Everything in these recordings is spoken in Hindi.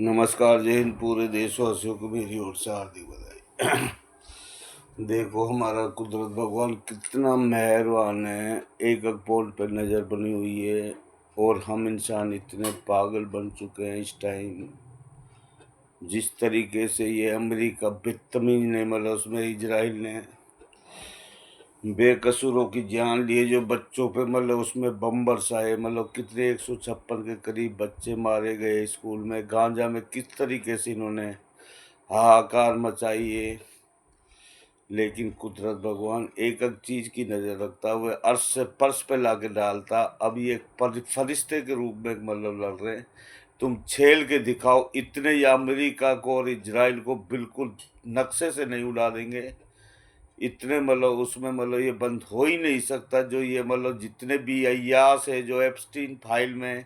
नमस्कार, जय हिंद। पूरे देशवासियों को मेरी ओर से हार्दिक बधाई। देखो, हमारा कुदरत भगवान कितना मेहरबान है। एक एक पॉइंट पर नज़र बनी हुई है और हम इंसान इतने पागल बन चुके हैं इस टाइम। जिस तरीके से ये अमेरिका बदतमीज ने, मतलब उसमें इजराइल ने बेकसूरों की जान लिए, जो बच्चों पे मतलब उसमें बम बरसाए, मतलब कितने 156 के करीब बच्चे मारे गए। स्कूल में गांजा में किस तरीके से इन्होंने हाहाकार मचाई है। लेकिन कुदरत भगवान एक एक चीज की नजर रखता हुआ अर्श से फर्श पे लाके डालता। अब ये फरिश्ते के रूप में मतलब लड़ रहे हैं। तुम छेल के दिखाओ, इतने ये अमेरिका को और इजराइल को बिल्कुल नक्शे से नहीं उड़ा देंगे। इतने मतलब उसमें मतलब ये बंद हो ही नहीं सकता। जो ये मतलब जितने भी अय्याश है, जो एप्स्टीन फाइल में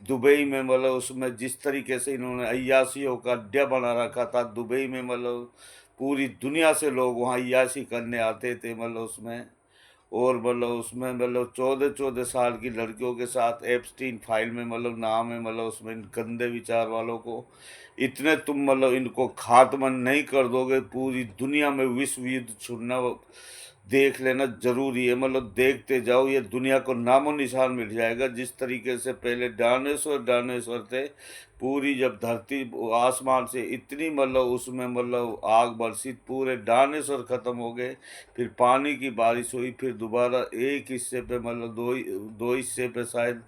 दुबई में मतलब उसमें जिस तरीके से इन्होंने अय्याशियों का अड्डा बना रखा था दुबई में, मतलब पूरी दुनिया से लोग वहाँ अय्याशी करने आते थे मतलब उसमें। और मतलब उसमें मतलब 14-14 साल की लड़कियों के साथ एप्स्टीन फाइल में मतलब नाम है, मतलब उसमें इन गंदे विचार वालों को इतने तुम मतलब इनको खात्मन नहीं कर दोगे, पूरी दुनिया में विश्व युद्ध छुड़ना देख लेना जरूरी है। मतलब देखते जाओ, ये दुनिया को नामो निशान मिट जाएगा। जिस तरीके से पहले डायनासोर डायनासोर थे, पूरी जब धरती आसमान से इतनी मतलब उसमें मतलब आग बरसी, पूरे डायनासोर खत्म हो गए। फिर पानी की बारिश हुई, फिर दोबारा एक हिस्से पे मतलब दो हिस्से पे शायद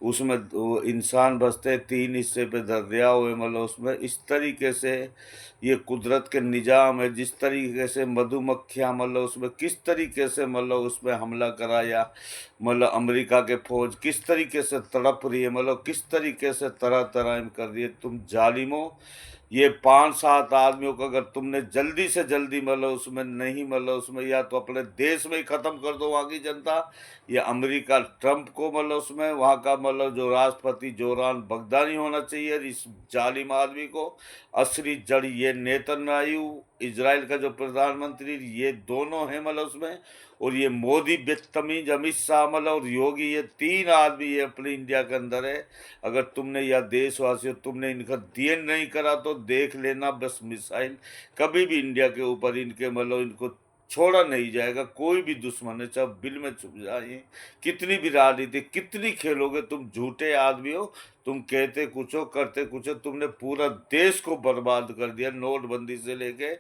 उसमें इंसान बसते हैं, 3 हिस्से पे दरिया हुए, मतलब उसमें इस तरीके से ये कुदरत के निज़ाम है। जिस तरीके से मधुमक्खियाँ मतलब उसमें किस तरीके से मतलब उसमें हमला करा, या मतलब अमेरिका के फौज किस तरीके से तड़प रही है, मतलब किस तरीके से तरह तरह कर रही है। तुम जालिमो, ये 5-7 आदमियों को अगर तुमने जल्दी से जल्दी मतलब उसमें नहीं मतलब उसमें, या तो अपने देश में ही ख़त्म कर दो वहाँ की जनता, या अमेरिका ट्रंप को मतलब उसमें वहाँ का मतलब जो राष्ट्रपति जोरान बगदानी होना चाहिए इस जालिम आदमी को। असली जड़ ये नेतन्याहू, इजराइल का जो प्रधानमंत्री, ये दोनों हैं मतलब उसमें। और ये मोदी बदतमीज, अमित शाह मतलब और योगी, ये 3 आदमी ये अपने इंडिया के अंदर है। अगर तुमने या देशवासियों तुमने इनका दिए नहीं करा तो देख लेना, बस मिसाइल कभी भी इंडिया के ऊपर इनके मतलब इनको छोड़ा नहीं जाएगा। कोई भी दुश्मन है, चाहे बिल में छुप जाए, कितनी भी राजनीति कितनी खेलोगे, तुम झूठे आदमी हो। तुम कहते कुछ हो करते कुछ हो। तुमने पूरा देश को बर्बाद कर दिया, नोटबंदी से लेके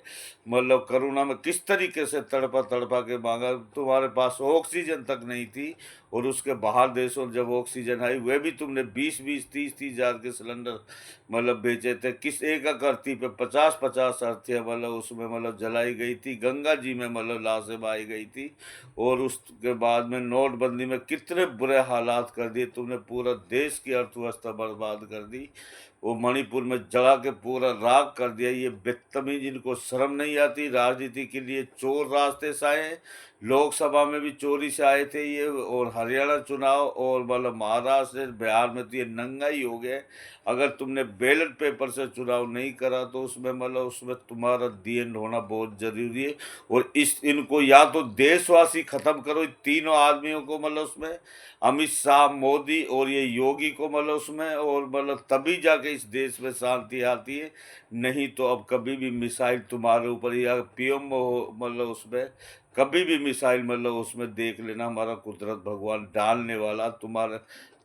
मतलब करोना में किस तरीके से तड़पा तड़पा के मांगा। तुम्हारे पास ऑक्सीजन तक नहीं थी, और उसके बाहर देशों जब ऑक्सीजन आई, वह भी तुमने 20-20 30-30 हजार के सिलेंडर मतलब बेचे थे। किस एक अर्थी पे 50-50 अर्थियाँ मतलब उसमें मतलब जलाई गई थी, गंगा जी में मतलब लाशें बहाई गई थी। और उसके बाद में नोटबंदी में कितने बुरे हालात कर दिए तुमने, पूरा देश की अर्थव्यवस्था बर्बाद कर दी। वो मणिपुर में जला के पूरा राख कर दिया। ये बदतमीज, इनको शर्म नहीं आती। राजनीति के लिए चोर रास्ते से आए, लोकसभा में भी चोरी से आए थे ये, और हरियाणा चुनाव और मतलब महाराष्ट्र बिहार में तो ये नंगा ही हो गए। अगर तुमने बैलेट पेपर से चुनाव नहीं करा तो उसमें मतलब उसमें तुम्हारा दी एंड होना बहुत जरूरी है। और इस इनको या तो देशवासी खत्म करो, इन तीनों आदमियों को मतलब उसमें, अमित शाह, मोदी और ये योगी को मतलब उसमें, और मतलब तभी जाके इस देश में शांति आती है। नहीं तो अब कभी भी मिसाइल तुम्हारे ऊपर या पीएम हो मतलब उसमें, कभी भी मिसाइल मतलब उसमें देख लेना, हमारा कुदरत भगवान डालने वाला तुम्हारा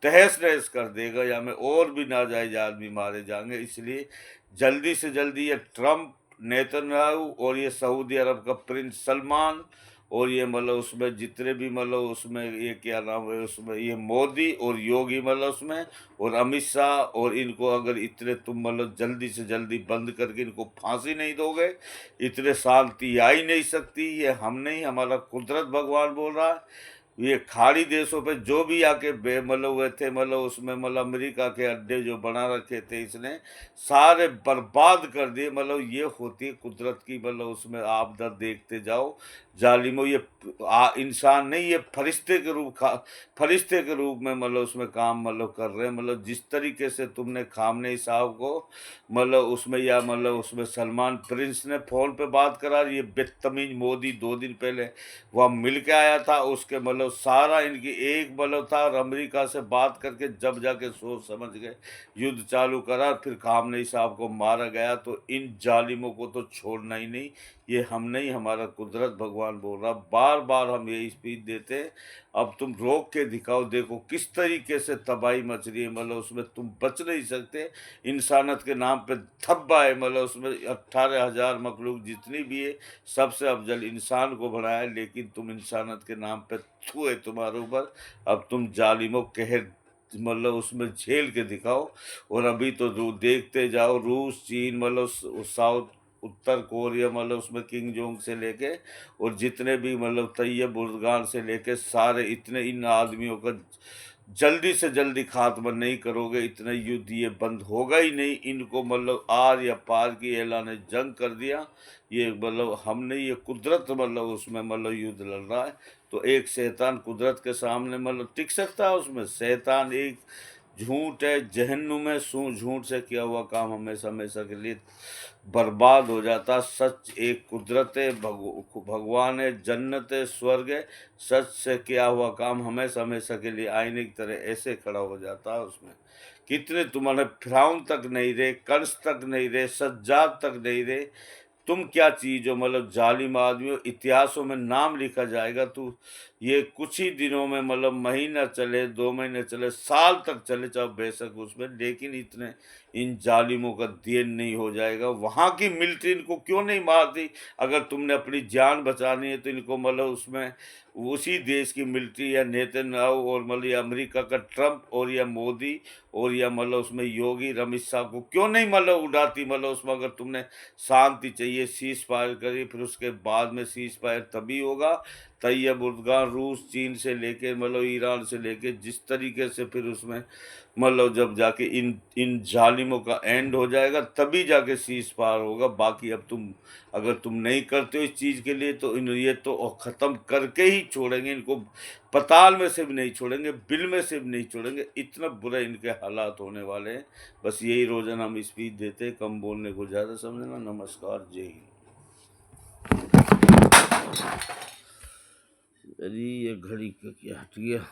तहस नहस कर देगा, या में और भी नाजायज आदमी मारे जाएंगे। इसलिए जल्दी से जल्दी ये ट्रम्प, नेतन्याहू और ये सऊदी अरब का प्रिंस सलमान, और ये मतलब उसमें जितने भी मतलब उसमें ये क्या नाम है उसमें, ये मोदी और योगी मतलब उसमें, और अमित शाह, और इनको अगर इतने तुम मतलब जल्दी से जल्दी बंद करके इनको फांसी नहीं दोगे, इतने शांति आ ही नहीं सकती। ये हम नहीं, हमारा कुदरत भगवान बोल रहा है। ये खाड़ी देशों पे जो भी आके बे मतलब हुए थे मतलब उसमें मतलब अमेरिका के अड्डे जो बना रखे थे इसने, सारे बर्बाद कर दिए। मतलब ये होती है कुदरत की मतलब उसमें आपदा, देखते जाओ जालिमो। ये इंसान नहीं, ये फरिश्ते के रूप में मतलब उसमें काम मतलब कर रहे हैं। मतलब जिस तरीके से तुमने खामनेई साहब को मतलब उसमें, या मतलब उसमें सलमान प्रिंस ने फ़ोन पे बात करा, ये बदतमीज मोदी 2 दिन पहले वहाँ मिल के आया था, उसके मतलब सारा इनकी एक मतलब था, और अमेरिका से बात करके जब जाके सोच समझ के युद्ध चालू करा, फिर खामनेई साहब को मारा गया। तो इन जालिमों को तो छोड़ना ही नहीं, ये हम नहीं, हमारा कुदरत भगवान बोल रहा। बार बार हम यही स्पीच देते हैं, अब तुम रोक के दिखाओ, देखो किस तरीके से तबाही मच रही है। मतलब उसमें तुम बच नहीं सकते। इंसानियत के नाम पे धब्बा है, मतलब उसमें 18,000 मखलूक जितनी भी है, सबसे अफजल इंसान को बनाया है, लेकिन तुम इंसानियत के नाम पे थू है तुम्हारे ऊपर। अब तुम जालिमों कहर मतलब उसमें झेल के दिखाओ। और अभी तो देखते जाओ, रूस, चीन, मतलब साउथ, उत्तर कोरिया, मतलब उसमें किंग जोंग से लेके और जितने भी मतलब तैयब उर्दगान से लेके सारे, इतने इन आदमियों का जल्दी से जल्दी खात्मा नहीं करोगे, इतना युद्ध ये बंद होगा ही नहीं। इनको मतलब आर या पार की ऐलान जंग कर दिया। ये मतलब हम नहीं, ये कुदरत मतलब उसमें मतलब युद्ध लड़ रहा है। तो एक शैतान कुदरत के सामने मतलब टिक सकता है? उसमें शैतान एक झूठ है, जहन्नुम है, झूठ से किया हुआ काम हमेशा हमेशा के लिए बर्बाद हो जाता। सच एक कुदरत है, भगवान है, जन्नत है, स्वर्ग है। सच से किया हुआ काम हमेशा हमेशा के लिए आईने की तरह ऐसे खड़ा हो जाता है। उसमें कितने तुम्हारे फिरौन तक नहीं रहे, कंस तक नहीं रहे, सज्जाद तक नहीं रहे। तुम क्या चीज हो? मतलब जालिम आदमी हो, इतिहासों में नाम लिखा जाएगा। तू ये कुछ ही दिनों में मतलब महीना चले, 2 महीने चले, साल तक चले चाहे बेशक उसमें, लेकिन इतने इन जालिमों का देन नहीं हो जाएगा। वहाँ की मिलिट्री इनको क्यों नहीं मारती? अगर तुमने अपनी जान बचानी है तो इनको मतलब उसमें उसी देश की मिलिट्री या नेतन्याहू और मतलब या अमेरिका का ट्रम्प और या मोदी और या मतलब उसमें योगी रमेश साहब को क्यों नहीं मतलब उड़ाती? मतलब उसमें अगर तुमने शांति चाहिए, सीज फायर करिए, फिर उसके बाद में सीज फायर तभी होगा। तैयब उर्दगान, रूस, चीन से लेके मतलब ईरान से लेके जिस तरीके से फिर उसमें मतलब जब जाके इन इन जालिमों का एंड हो जाएगा, तभी जाके सीज फायर होगा। बाकी अब तुम अगर तुम नहीं करते हो इस चीज़ के लिए, तो इन ये तो ख़त्म करके ही छोड़ेंगे इनको। पताल में से भी नहीं छोड़ेंगे, बिल में से भी नहीं छोड़ेंगे। इतना बुरे इनके हालात होने वाले हैं। बस यही रोज़ाना हम स्पीच देते हैं, कम बोलने को ज़्यादा समझना। नमस्कार, जय हिंद। अरे ये घड़ी का क्या हट गया?